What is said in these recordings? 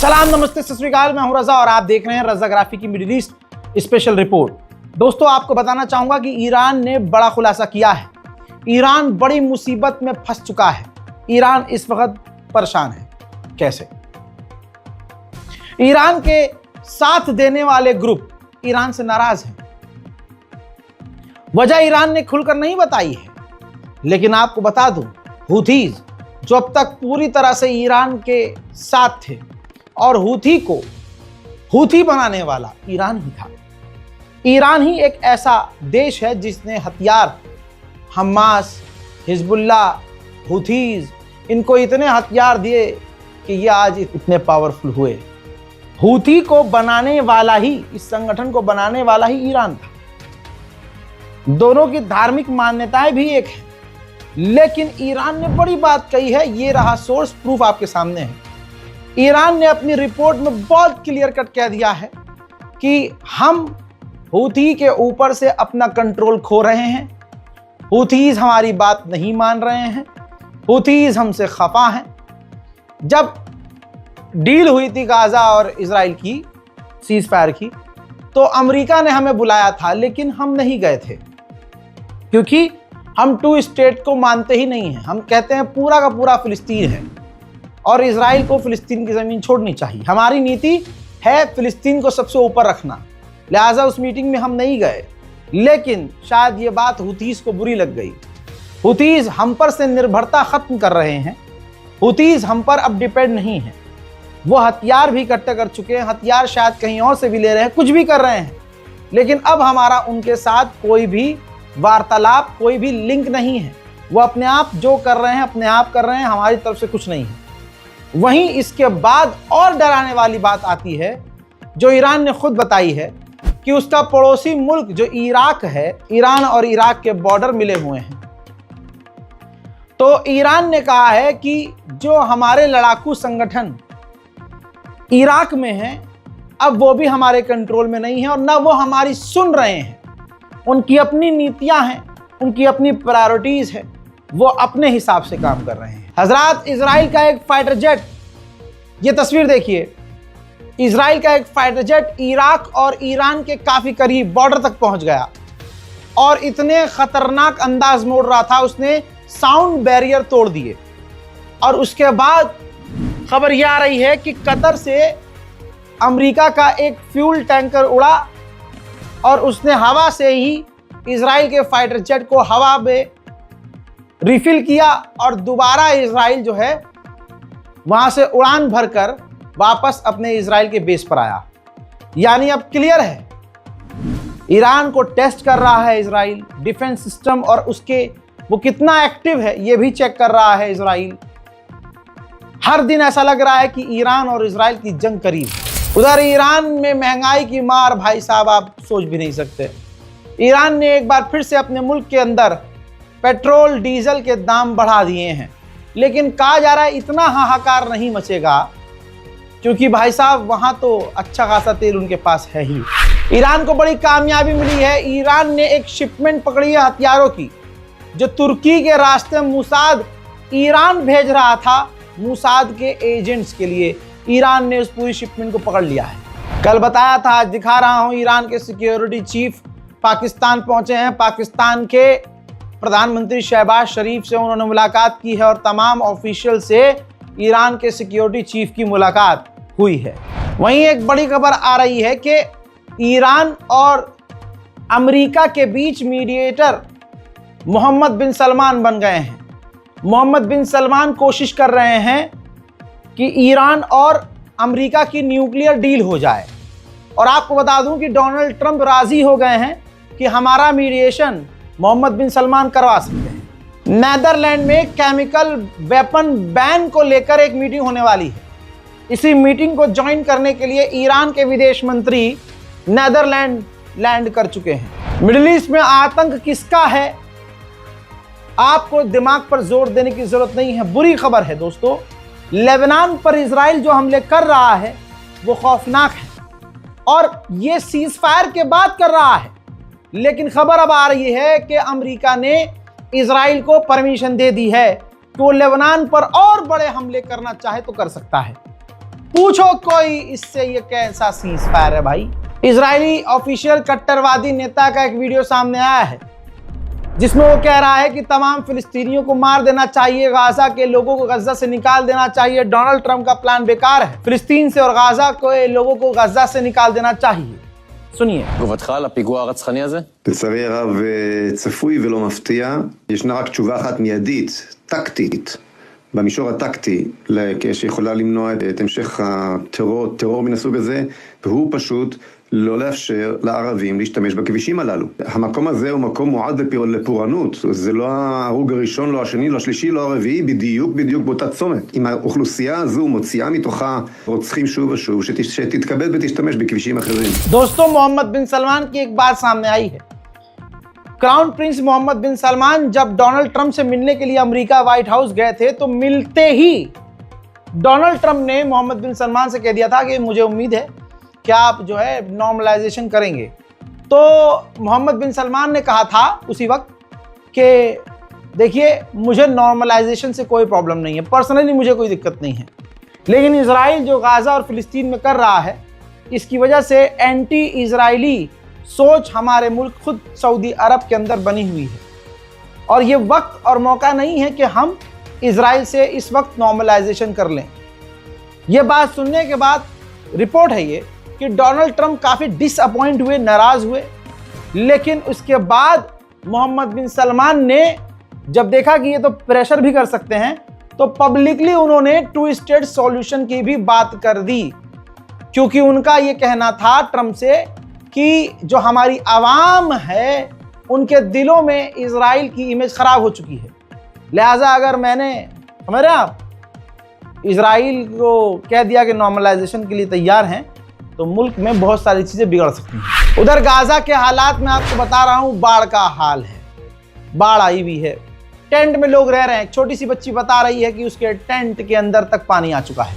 सलाम, नमस्ते, सत श्री अकाल। मैं हूं रजा और आप देख रहे हैं रजाग्राफी की मिडिल ईस्ट स्पेशल रिपोर्ट। दोस्तों, आपको बताना चाहूंगा कि ईरान ने बड़ा खुलासा किया है। ईरान बड़ी मुसीबत में फंस चुका है। ईरान इस वक्त परेशान है। कैसे? ईरान के साथ देने वाले ग्रुप ईरान से नाराज हैं। वजह ईरान ने खुलकर नहीं बताई है, लेकिन आपको बता दूं, हूथीज जो अब तक पूरी तरह से ईरान के साथ थे, और हूथी बनाने वाला ईरान ही था। ईरान ही एक ऐसा देश है जिसने हथियार, हमास, हिजबुल्लाह, हूथीज, इनको इतने हथियार दिए कि ये आज इतने पावरफुल हुए। हूथी को बनाने वाला ही, इस संगठन को बनाने वाला ही ईरान था। दोनों की धार्मिक मान्यताएं भी एक है, लेकिन ईरान ने बड़ी बात कही है। ये रहा सोर्स, प्रूफ आपके सामने है। ईरान ने अपनी रिपोर्ट में बहुत क्लियर कट कह दिया है कि हम हूथी के ऊपर से अपना कंट्रोल खो रहे हैं। हूथीज हमारी बात नहीं मान रहे हैं। हूथीज हमसे खफा हैं। जब डील हुई थी गाजा और इजराइल की, सीज फायर की, तो अमेरिका ने हमें बुलाया था, लेकिन हम नहीं गए थे, क्योंकि हम 2 स्टेट को मानते ही नहीं हैं। हम कहते हैं पूरा का पूरा फिलिस्तीन है और इजराइल को फिलिस्तीन की ज़मीन छोड़नी चाहिए। हमारी नीति है फिलिस्तीन को सबसे ऊपर रखना, लिहाजा उस मीटिंग में हम नहीं गए। लेकिन शायद ये बात हूथीज को बुरी लग गई। हूथीज हम पर से निर्भरता ख़त्म कर रहे हैं। हूथीज हम पर अब डिपेंड नहीं है। वो हथियार भी इकट्ठे कर चुके हैं, हथियार शायद कहीं और से भी ले रहे हैं, कुछ भी कर रहे हैं, लेकिन अब हमारा उनके साथ कोई भी वार्तालाप, कोई भी लिंक नहीं है। वो अपने आप जो कर रहे हैं अपने आप कर रहे हैं, हमारी तरफ से कुछ नहीं है। वहीं इसके बाद और डराने वाली बात आती है, जो ईरान ने खुद बताई है कि उसका पड़ोसी मुल्क जो इराक है, ईरान और इराक के बॉर्डर मिले हुए हैं। तो ईरान ने कहा है कि जो हमारे लड़ाकू संगठन इराक में हैं, अब वो भी हमारे कंट्रोल में नहीं है और ना वो हमारी सुन रहे हैं। उनकी अपनी नीतियां हैं, उनकी अपनी प्रायोरिटीज है, वो अपने हिसाब से काम कर रहे हैं। हजरात, इजराइल का एक फाइटर जेट, ये तस्वीर देखिए, इजराइल का एक फाइटर जेट इराक और ईरान के काफी करीब बॉर्डर तक पहुंच गया और इतने खतरनाक अंदाज मोड़ रहा था, उसने साउंड बैरियर तोड़ दिए। और उसके बाद खबर यह आ रही है कि कतर से अमेरिका का एक फ्यूल टैंकर उड़ा और उसने हवा से ही इजराइल के फाइटर जेट को हवा में रिफिल किया और दोबारा इजराइल जो है वहां से उड़ान भरकर वापस अपने इजराइल के बेस पर आया। यानी अब क्लियर है, ईरान को टेस्ट कर रहा है इजराइल, डिफेंस सिस्टम और उसके वो कितना एक्टिव है ये भी चेक कर रहा है इजराइल। हर दिन ऐसा लग रहा है कि ईरान और इजराइल की जंग करीब है। उधर ईरान में महंगाई की मार, भाई साहब, आप सोच भी नहीं सकते। ईरान ने एक बार फिर से अपने मुल्क के अंदर पेट्रोल डीजल के दाम बढ़ा दिए हैं, लेकिन कहा जा रहा है इतना हाहाकार नहीं मचेगा, क्योंकि भाई साहब वहां तो अच्छा खासा तेल उनके पास है ही। ईरान को बड़ी कामयाबी मिली है। ईरान ने एक शिपमेंट पकड़ी है हथियारों की, जो तुर्की के रास्ते मूसाद ईरान भेज रहा था, मूसाद के एजेंट्स के लिए। ईरान ने उस पूरी शिपमेंट को पकड़ लिया है। कल बताया था, आज दिखा रहा हूं, ईरान के सिक्योरिटी चीफ पाकिस्तान पहुंचे हैं। पाकिस्तान के प्रधानमंत्री शहबाज शरीफ से उन्होंने मुलाकात की है और तमाम ऑफिशियल से ईरान के सिक्योरिटी चीफ की मुलाकात हुई है। वहीं एक बड़ी खबर आ रही है कि ईरान और अमेरिका के बीच मीडिएटर मोहम्मद बिन सलमान बन गए हैं। मोहम्मद बिन सलमान कोशिश कर रहे हैं कि ईरान और अमेरिका की न्यूक्लियर डील हो जाए। और आपको बता दूं कि डोनाल्ड ट्रंप राजी हो गए हैं कि हमारा मीडिएशन मोहम्मद बिन सलमान करवा सकते हैं। नेदरलैंड में केमिकल वेपन बैन को लेकर एक मीटिंग होने वाली है। इसी मीटिंग को ज्वाइन करने के लिए ईरान के विदेश मंत्री नेदरलैंड लैंड कर चुके हैं। मिडिल ईस्ट में आतंक किसका है, आपको दिमाग पर जोर देने की जरूरत नहीं है। बुरी खबर है दोस्तों, लेबनान पर इजराइल जो हमले कर रहा है वो खौफनाक है और ये सीज फायर के बाद कर रहा है। लेकिन खबर अब आ रही है कि अमेरिका ने इजराइल को परमिशन दे दी है कि वो लेबनान पर और बड़े हमले करना चाहे तो कर सकता है। पूछो कोई इससे ये कैसा सीज फायर है भाई। इजरायली ऑफिशियल कट्टरवादी नेता का एक वीडियो सामने आया है जिसमें वो कह रहा है कि तमाम फिलिस्तीनियों को मार देना चाहिए, गाजा के लोगों को गजा से निकाल देना चाहिए, डोनाल्ड ट्रंप का प्लान बेकार है, फिलिस्तीन से और गाजा के लोगों को गजा से निकाल देना चाहिए। सुनिए। תגובתך על הפיגוע הרצחני הזה? לצערי הרב צפוי ולא מפתיע, ישנה רק תשובה אחת מיידית, טקטית, במישור הטקטי, שיכולה למנוע את המשך הטרור מן הסוג הזה, והוא פשוט לא לאפשר לערבים להשתמש בכבישים הללו. המקום הזה הוא מקום מועד לפורענות, זה לא ההרוג הראשון, לא השני, לא השלישי, לא הרביעי, בדיוק באותה צומת. אם האוכלוסייה הזו מוציאה מתוכה רוצחים שוב ושוב, שתתכבד ותשתמש בכבישים אחרים. दोस्तों, मोहम्मद बिन सलमान की एक बात सामने आई है। क्राउन प्रिंस मोहम्मद बिन सलमान जब डोनाल्ड ट्रंप से मिलने के लिए अमेरिका व्हाइट हाउस गए थे तो मिलते ही डोनाल्ड ट्रंप ने मोहम्मद बिन सलमान से कह दिया था कि मुझे उम्मीद है कि आप जो है नॉर्मलाइजेशन करेंगे। तो मोहम्मद बिन सलमान ने कहा था उसी वक्त कि देखिए, मुझे नॉर्मलाइजेशन से कोई प्रॉब्लम नहीं है, पर्सनली मुझे कोई दिक्कत नहीं है, लेकिन इजराइल जो गाजा और फिलिस्तीन में कर रहा है इसकी वजह से एंटी इजरायली सोच हमारे मुल्क खुद सऊदी अरब के अंदर बनी हुई है और ये वक्त और मौका नहीं है कि हम इजराइल से इस वक्त नॉर्मलाइजेशन कर लें। ये बात सुनने के बाद रिपोर्ट है ये कि डोनाल्ड ट्रंप काफ़ी डिसअपॉइंट हुए, नाराज़ हुए, लेकिन उसके बाद मोहम्मद बिन सलमान ने जब देखा कि ये तो प्रेशर भी कर सकते हैं तो पब्लिकली उन्होंने टू स्टेट सॉल्यूशन की भी बात कर दी, क्योंकि उनका ये कहना था ट्रंप से कि जो हमारी आवाम है उनके दिलों में इजराइल की इमेज ख़राब हो चुकी है, लिहाजा अगर मैंने समझ रहे आप इजराइल को कह दिया कि नॉर्मलाइजेशन के लिए तैयार हैं तो मुल्क में बहुत सारी चीज़ें बिगड़ सकती हैं। उधर गाजा के हालात में आपको बता रहा हूँ, बाढ़ का हाल है, बाढ़ आई हुई है, टेंट में लोग रह रहे हैं। छोटी सी बच्ची बता रही है कि उसके टेंट के अंदर तक पानी आ चुका है।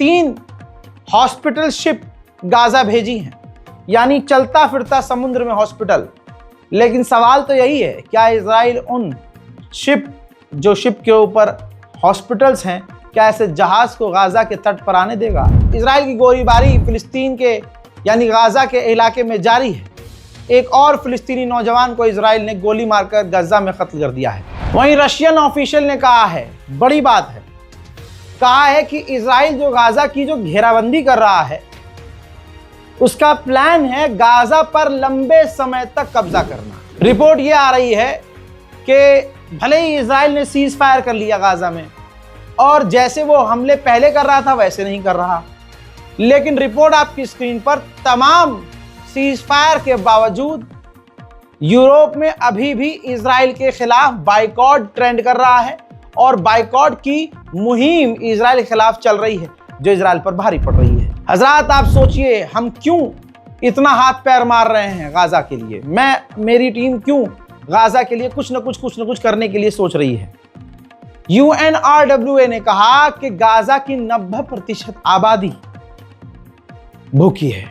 3 हॉस्पिटल शिप गाजा भेजी हैं, यानी चलता फिरता समुद्र में हॉस्पिटल। लेकिन सवाल तो यही है, क्या इजराइल उन शिप के ऊपर हॉस्पिटल्स हैं, क्या ऐसे जहाज को गाजा के तट पर आने देगा? इजराइल की गोलीबारी फिलिस्तीन के यानी गाजा के इलाके में जारी है। एक और फिलिस्तीनी नौजवान को इजराइल ने गोली मारकर गाजा में कत्ल कर दिया है। वहीं रशियन ऑफिशियल ने कहा है, बड़ी बात है, कहा है कि इजराइल जो गाजा की जो घेराबंदी कर रहा है उसका प्लान है गाजा पर लंबे समय तक कब्जा करना। रिपोर्ट ये आ रही है कि भले ही इजराइल ने सीज फायर कर लिया गाजा में और जैसे वो हमले पहले कर रहा था वैसे नहीं कर रहा, लेकिन रिपोर्ट आपकी स्क्रीन पर तमाम सीज फायर के बावजूद यूरोप में अभी भी इजराइल के खिलाफ बाइकॉट ट्रेंड कर रहा है और बाइकॉट की मुहिम इजराइल के खिलाफ चल रही है जो इजराइल पर भारी पड़ रही है। हजरात, आप सोचिए हम क्यों इतना हाथ पैर मार रहे हैं गाजा के लिए, मेरी टीम क्यों गाजा के लिए कुछ न कुछ करने के लिए सोच रही है। UNRWA ने कहा कि गाजा की 90% आबादी भूखी है।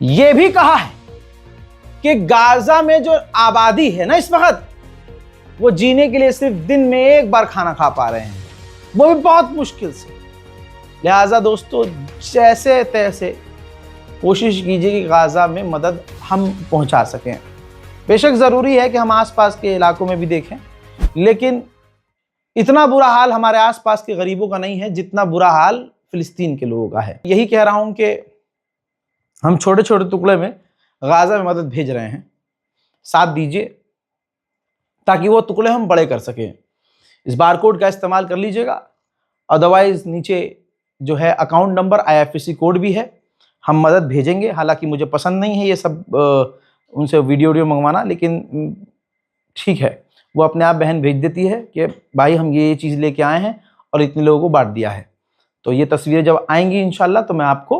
यह भी कहा है कि गाजा में जो आबादी है ना इस वक्त, वो जीने के लिए सिर्फ दिन में एक बार खाना खा पा रहे हैं, वो भी बहुत मुश्किल से। लिहाजा दोस्तों, जैसे तैसे कोशिश कीजिए कि गाजा में मदद हम पहुंचा सकें। बेशक ज़रूरी है कि हम आसपास के इलाकों में भी देखें, लेकिन इतना बुरा हाल हमारे आसपास के गरीबों का नहीं है जितना बुरा हाल फिलिस्तीन के लोगों का है। यही कह रहा हूं कि हम छोटे छोटे टुकड़े में गाजा में मदद भेज रहे हैं, साथ दीजिए ताकि वो टुकड़े हम बड़े कर सकें। इस बारकोड का इस्तेमाल कर लीजिएगा, अदरवाइज नीचे जो है अकाउंट नंबर IFSC कोड भी है, हम मदद भेजेंगे। हालांकि मुझे पसंद नहीं है ये सब उनसे वीडियो मंगवाना, लेकिन ठीक है, वो अपने आप बहन भेज देती है कि भाई हम ये चीज़ लेके आए हैं और इतने लोगों को बांट दिया है। तो ये तस्वीरें जब आएंगी इंशाल्लाह तो मैं आपको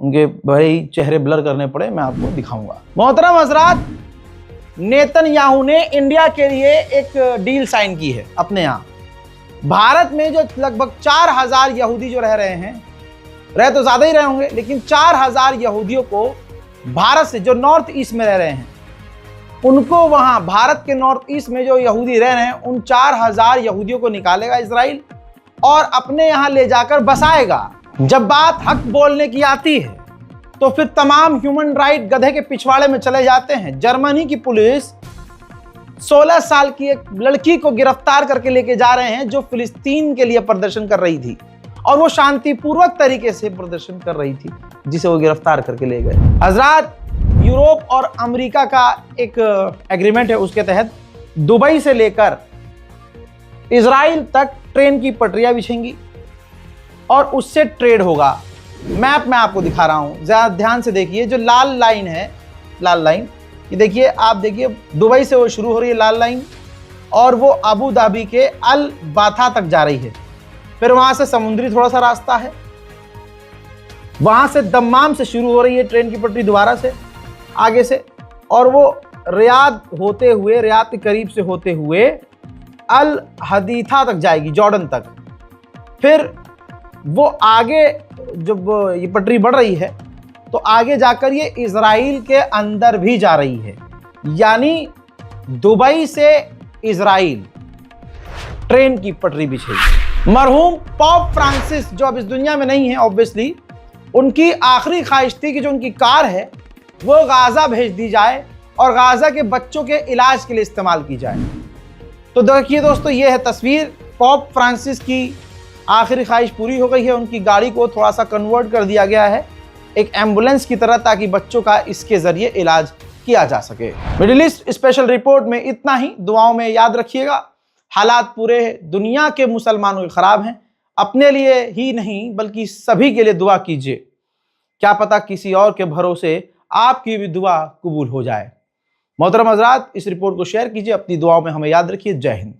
उनके भाई चेहरे ब्लर करने पड़े मैं आपको दिखाऊंगा। मोहतरम हजरात, नेतन्याहू ने इंडिया के लिए एक डील साइन की है अपने यहाँ। भारत में जो लगभग 4000 यहूदी जो रह रहे हैं, रह तो ज्यादा ही रहे होंगे, लेकिन 4000 यहूदियों को भारत से जो नॉर्थ ईस्ट में रह रहे हैं उनको, वहां भारत के नॉर्थ ईस्ट में जो यहूदी रह रहे हैं उन 4000 यहूदियों को निकालेगा इजराइल और अपने यहां ले जाकर बसाएगा। जब बात हक बोलने की आती है तो फिर तमाम ह्यूमन राइट गधे के पिछवाड़े में चले जाते हैं। जर्मनी की पुलिस 16 साल की एक लड़की को गिरफ्तार करके लेके जा रहे हैं जो फिलिस्तीन के लिए प्रदर्शन कर रही थी और वो शांतिपूर्वक तरीके से प्रदर्शन कर रही थी, जिसे वो गिरफ्तार करके ले गए। हजरात, यूरोप और अमेरिका का एक एग्रीमेंट है, उसके तहत दुबई से लेकर इजराइल तक ट्रेन की पटरियां बिछेंगी और उससे ट्रेड होगा। मैप मैं आपको दिखा रहा हूं, जरा ध्यान से देखिए। जो लाल लाइन है, लाल लाइन, ये देखिए, आप देखिए दुबई से वो शुरू हो रही है लाल लाइन और वो अबू धाबी के अल बाथा तक जा रही है। फिर वहां से समुद्री थोड़ा सा रास्ता है, वहां से दम्माम से शुरू हो रही है ट्रेन की पटरी दोबारा से आगे से, और वो रियाद होते हुए, रियाद के करीब से होते हुए अल हदीथा तक जाएगी, जॉर्डन तक। फिर वो आगे जब ये पटरी बढ़ रही है तो आगे जाकर ये इजराइल के अंदर भी जा रही है, यानी दुबई से इजराइल ट्रेन की पटरी बिछेगी। मरहूम पोप फ्रांसिस जो अब इस दुनिया में नहीं है ऑब्वियसली, उनकी आखिरी ख्वाहिश थी कि जो उनकी कार है वो गाजा भेज दी जाए और गाजा के बच्चों के इलाज के लिए इस्तेमाल की जाए। तो देखिए दोस्तों, ये है तस्वीर। पोप फ्रांसिस की आखिरी ख्वाहिश पूरी हो गई है। उनकी गाड़ी को थोड़ा सा कन्वर्ट कर दिया गया है एक एम्बुलेंस की तरह, ताकि बच्चों का इसके जरिए इलाज किया जा सके। मिडिल ईस्ट स्पेशल रिपोर्ट में इतना ही। दुआओं में याद रखिएगा, हालात पूरे दुनिया के मुसलमानों के खराब हैं। अपने लिए ही नहीं बल्कि सभी के लिए दुआ कीजिए, क्या पता किसी और के भरोसे आपकी भी दुआ कबूल हो जाए। मोहतरम हजरात, इस रिपोर्ट को शेयर कीजिए, अपनी दुआओं में हमें याद रखिए। जय हिंद।